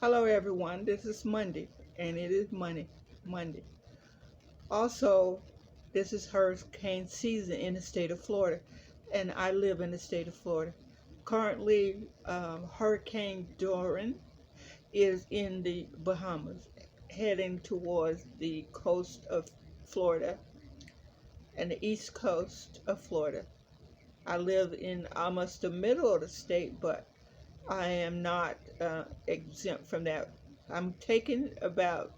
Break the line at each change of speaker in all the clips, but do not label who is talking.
Hello, everyone. This is Monday, and it is Monday. Also, this is hurricane season in the state of Florida, and I live in the state of Florida. Currently, Hurricane Dorian is in the Bahamas, heading towards the coast of Florida and the east coast of Florida. I live in almost the middle of the state, but I am not exempt from that. I'm taking about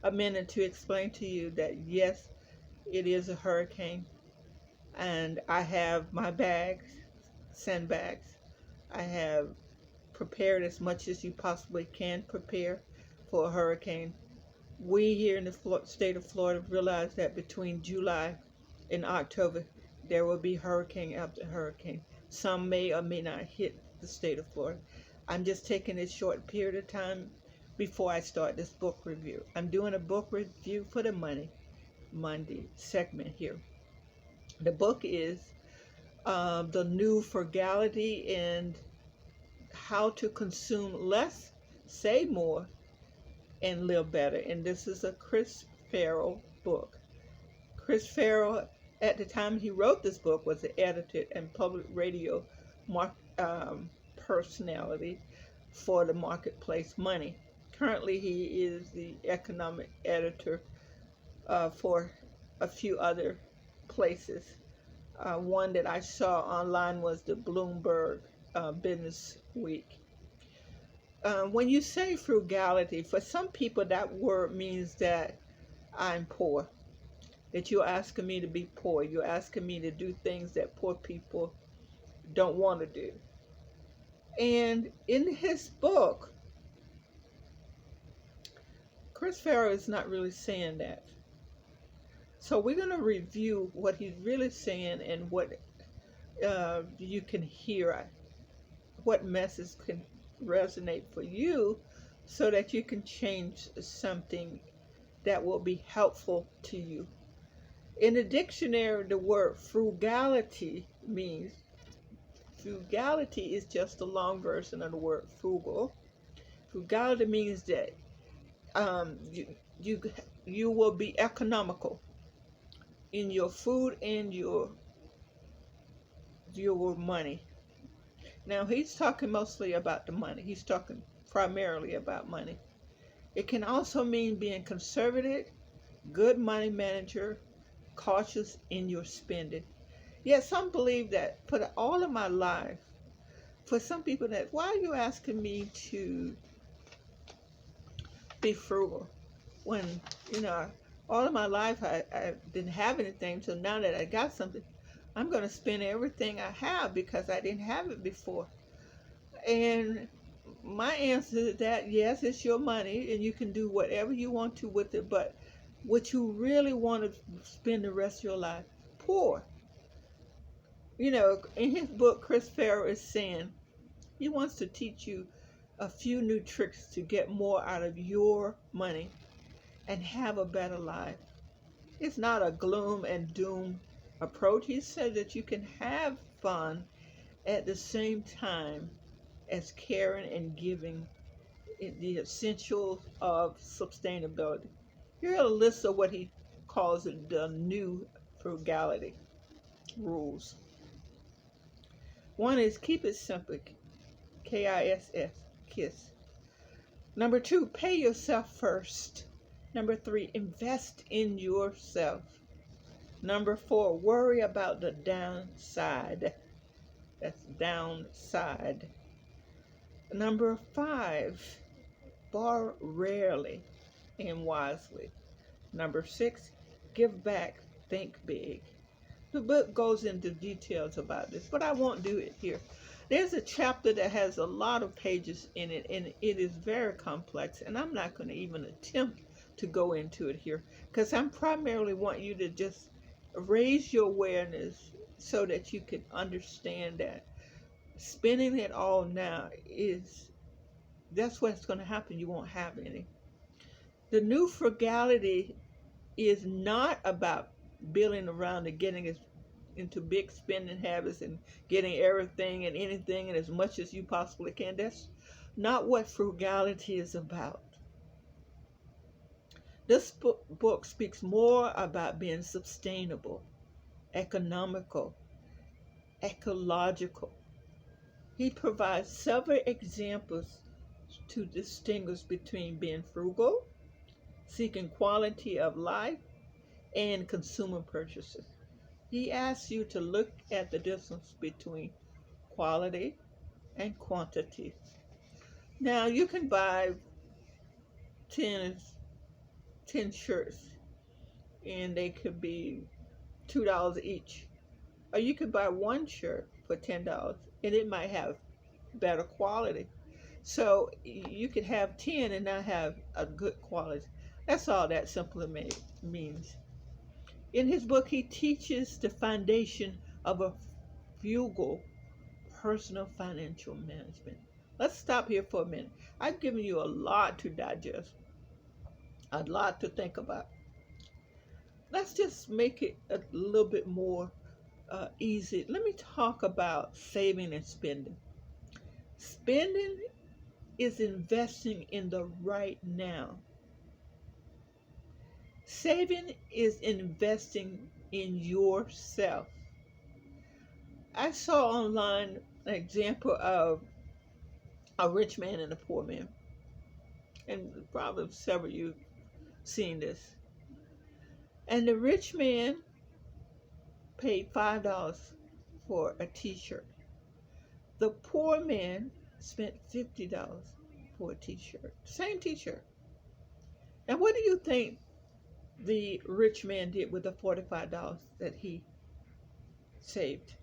a minute to explain to you that yes, it is a hurricane, and I have my bags, sandbags. I have prepared as much as you possibly can prepare for a hurricane. We here in the state of Florida realize that between July and October, there will be hurricane after hurricane. Some may or may not hit the state of Florida. I'm just taking a short period of time before I start this book review. I'm doing a book review for the Monday segment here. The book is The New Frugality and How to Consume Less, Save More, and Live Better. And this is a Chris Farrell book. Chris Farrell, at the time he wrote this book, was the editor and public radio personality for the marketplace Money. Currently, he is the economic editor for a few other places. One that I saw online was the Bloomberg Business Week. When you say frugality, for some people that word means that I'm poor, that you're asking me to be poor. You're asking me to do things that poor people don't want to do. And in his book, Chris Farrell is not really saying that. So we're going to review what he's really saying and what you can hear, what message can resonate for you so that you can change something that will be helpful to you. In the dictionary, the word frugality is just a long version of the word frugal. Frugality means that you, you, you will be economical in your food and your money. Now he's talking mostly about the money. He's talking primarily about money. It can also mean being conservative, good money manager, cautious in your spending. Yet some believe that for all of my life, for some people that, why are you asking me to be frugal when, you know, all of my life I didn't have anything, so now that I got something, I'm going to spend everything I have because I didn't have it before. And my answer to that, yes, it's your money and you can do whatever you want to with it, but what you really want to spend the rest of your life? Poor. You know, in his book, Chris Farrell is saying he wants to teach you a few new tricks to get more out of your money and have a better life. It's not a gloom and doom approach. He said that you can have fun at the same time as caring and giving the essentials of sustainability. Here are a list of what he calls the new frugality rules. One is keep it simple, KISS, KISS. Number two, pay yourself first. Number three, invest in yourself. Number four, worry about the downside. That's downside. Number five, borrow rarely and wisely. Number six, give back, think big. The book goes into details about this, but I won't do it here. There's a chapter that has a lot of pages in it, and it is very complex, and I'm not going to even attempt to go into it here because I'm primarily want you to just raise your awareness so that you can understand that spending it all now that's what's going to happen. You won't have any. The new frugality is not about building around and getting into big spending habits and getting everything and anything and as much as you possibly can. That's not what frugality is about. This book speaks more about being sustainable, economical, ecological. He provides several examples to distinguish between being frugal, seeking quality of life, and consumer purchases. He asks you to look at the difference between quality and quantity. Now, you can buy 10, 10 shirts, and they could be $2 each. Or you could buy one shirt for $10, and it might have better quality. So you could have 10 and not have a good quality. That's all that simply means. In his book, he teaches the foundation of a frugal personal financial management. Let's stop here for a minute. I've given you a lot to digest, a lot to think about. Let's just make it a little bit more easy. Let me talk about saving and spending. Spending is investing in the right now. Saving is investing in yourself. I saw online an example of a rich man and a poor man, and probably several of you seen this. And the rich man paid $5 for a t-shirt. The poor man spent $50 for a t-shirt. Same t-shirt. And what do you think the rich man did with the $45 that he saved?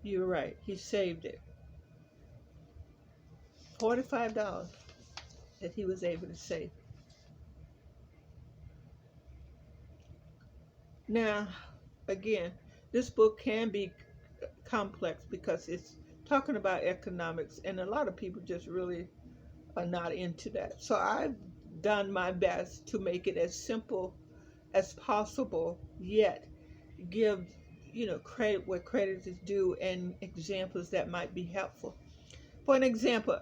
You're right, he saved it. $45 that he was able to save. Now, again, this book can be complex because it's talking about economics, and a lot of people just really are not into that. So I've done my best to make it as simple as possible, yet give credit where credit is due and examples that might be helpful. For an example,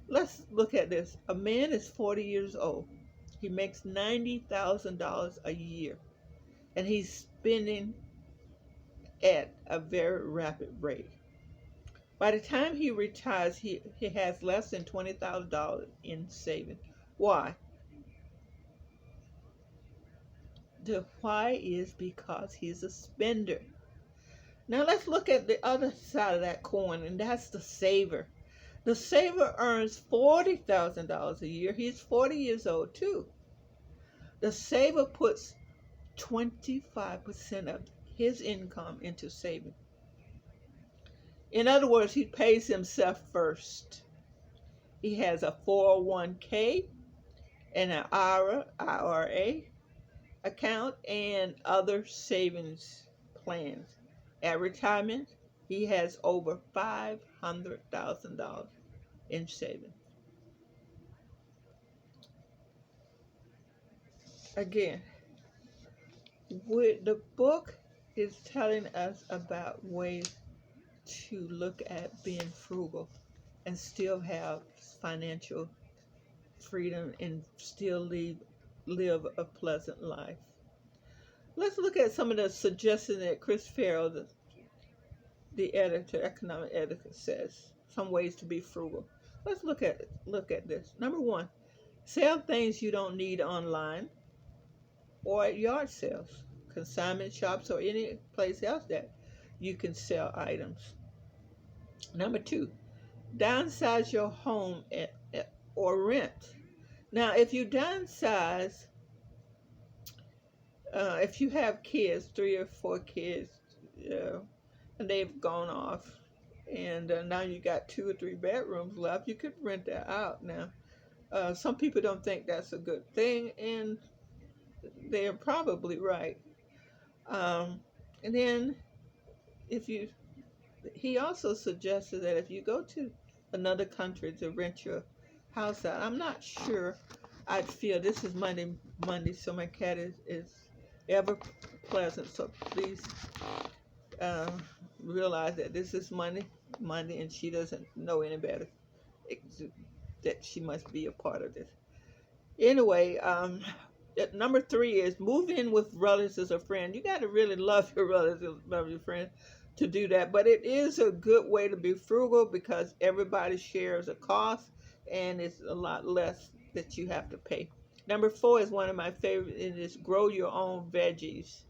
let's look at this. A man is 40 years old. He makes $90,000 a year, and he's spending at a very rapid rate. By the time he retires, he has less than $20,000 in savings. Why? The why is because he's a spender. Now let's look at the other side of that coin, and that's the saver. The saver earns $40,000 a year. He's 40 years old too. The saver puts 25% of his income into saving. In other words, he pays himself first. He has a 401k and an IRA account and other savings plans. At retirement, he has over $500,000 in savings. Again, the book is telling us about ways to look at being frugal and still have financial freedom and still live a pleasant life. Let's look at some of the suggestions that Chris Farrell, the editor, economic editor, says. Some ways to be frugal. Let's look at this. Number one, sell things you don't need online or at yard sales, consignment shops, or any place else that you can sell items. Number two, downsize your home or rent. Now, if you downsize, if you have kids, 3 or 4 kids, and they've gone off, and now you got 2 or 3 bedrooms left, you could rent that out. Now, some people don't think that's a good thing, and they're probably right. And then, he also suggested that if you go to another country to rent your house out, I'm not sure I'd feel. This is Monday, so my cat is ever pleasant. So please realize that this is Monday, and she doesn't know any better. that she must be a part of this. Anyway, number 3 is move in with relatives or friends. You got to really love your relatives, love your friends to do that. But it is a good way to be frugal because everybody shares a cost and it's a lot less that you have to pay. Number 4 is one of my favorite. It is grow your own veggies.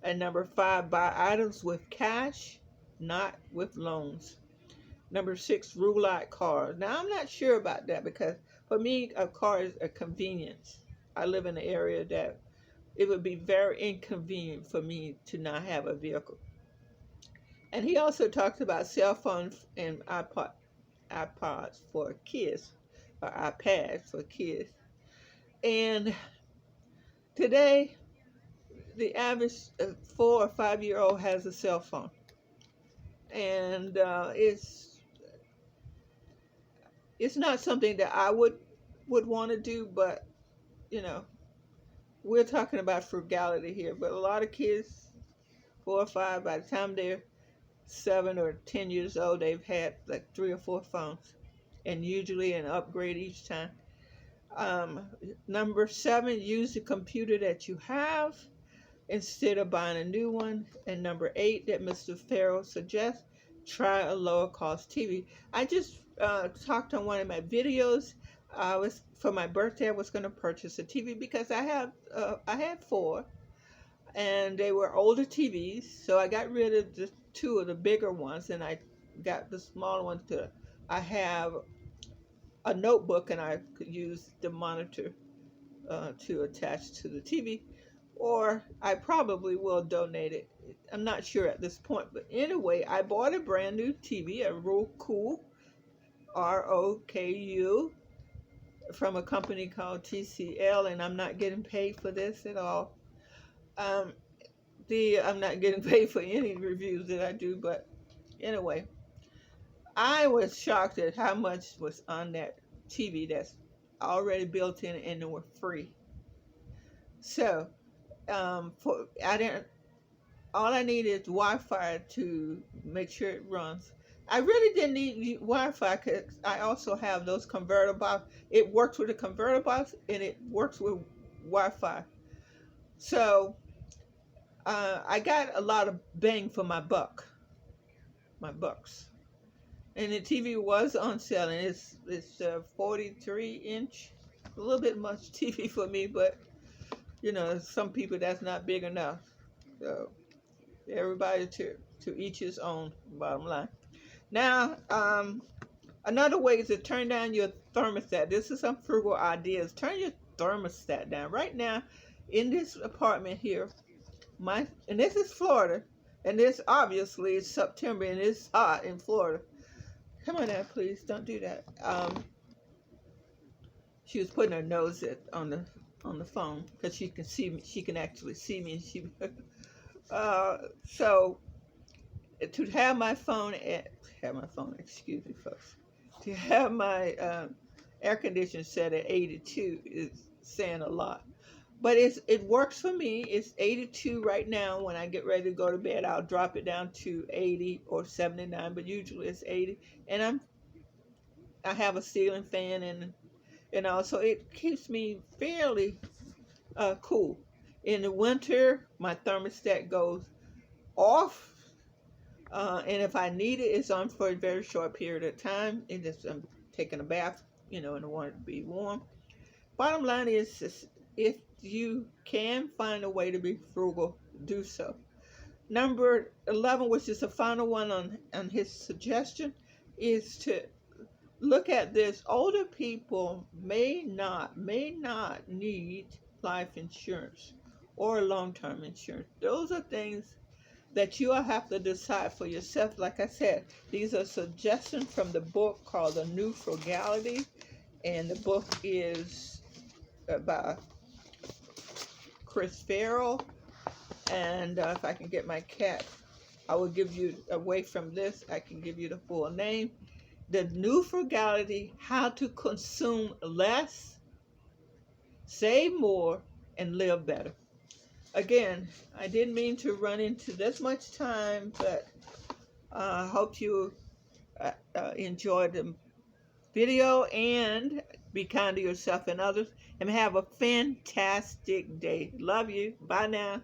And number 5, buy items with cash, not with loans. Number 6, rule out cars. Now, I'm not sure about that because for me, a car is a convenience. I live in an area that it would be very inconvenient for me to not have a vehicle. And he also talks about cell phones and iPods for kids, or iPads for kids. And today, the average 4 or 5 year old has a cell phone. And it's not something that I would want to do, but you know, we're talking about frugality here. But a lot of kids, 4 or 5, by the time they're 7 or 10 years old, they've had like 3 or 4 phones, and usually an upgrade each time. Um, Number 7, use the computer that you have instead of buying a new one. And number 8, that Mr. Farrell suggests, try a lower cost TV. I just talked on one of my videos. I was for my birthday. I was going to purchase a TV because I had 4, and they were older TVs. So I got rid of the 2 of the bigger ones, and I got the smaller ones. I have a notebook, and I could use the monitor to attach to the TV, or I probably will donate it. I'm not sure at this point, but anyway, I bought a brand new TV, a Roku, ROKU, from a company called TCL, and I'm not getting paid for this at all. Um, I'm not getting paid for any reviews that I do, but anyway, I was shocked at how much was on that TV that's already built in and they were free. So, for I didn't. All I need is Wi-Fi to make sure it runs. I really didn't need Wi-Fi because I also have those converter box. It works with a converter box and it works with Wi-Fi. So I got a lot of bang for my bucks. And the TV was on sale, and it's 43 inch, a little bit much TV for me, but some people that's not big enough. So everybody to each his own. Bottom line. Now, another way is to turn down your thermostat. This is some frugal ideas. Turn your thermostat down. Right now, in this apartment here, and this is Florida, and this obviously is September, and it's hot in Florida. Come on now, please, don't do that. She was putting her nose on the phone because she can see me. She can actually see me, and so to have my phone excuse me, folks, to have my air conditioner set at 82 is saying a lot. But it works for me. It's 82 right now. When I get ready to go to bed, I'll drop it down to 80 or 79, but usually it's 80. And I have a ceiling fan, and also it keeps me fairly cool. In the winter, my thermostat goes off, and if I need it, it's on for a very short period of time. I'm taking a bath, and I want it to be warm. Bottom line is, if you can find a way to be frugal, do so. Number 11, which is the final one on his suggestion, is to look at this. Older people may not need life insurance or long-term insurance. Those are things that you'll have to decide for yourself. Like I said, these are suggestions from the book called The New Frugality, and the book is by Chris Farrell. And if I can get my cat, I will give you, away from this, I can give you the full name. The New Frugality: How to Consume Less, Save More, and Live Better. Again, I didn't mean to run into this much time, but I hope you enjoyed video, and be kind to yourself and others, and have a fantastic day. Love you. Bye now.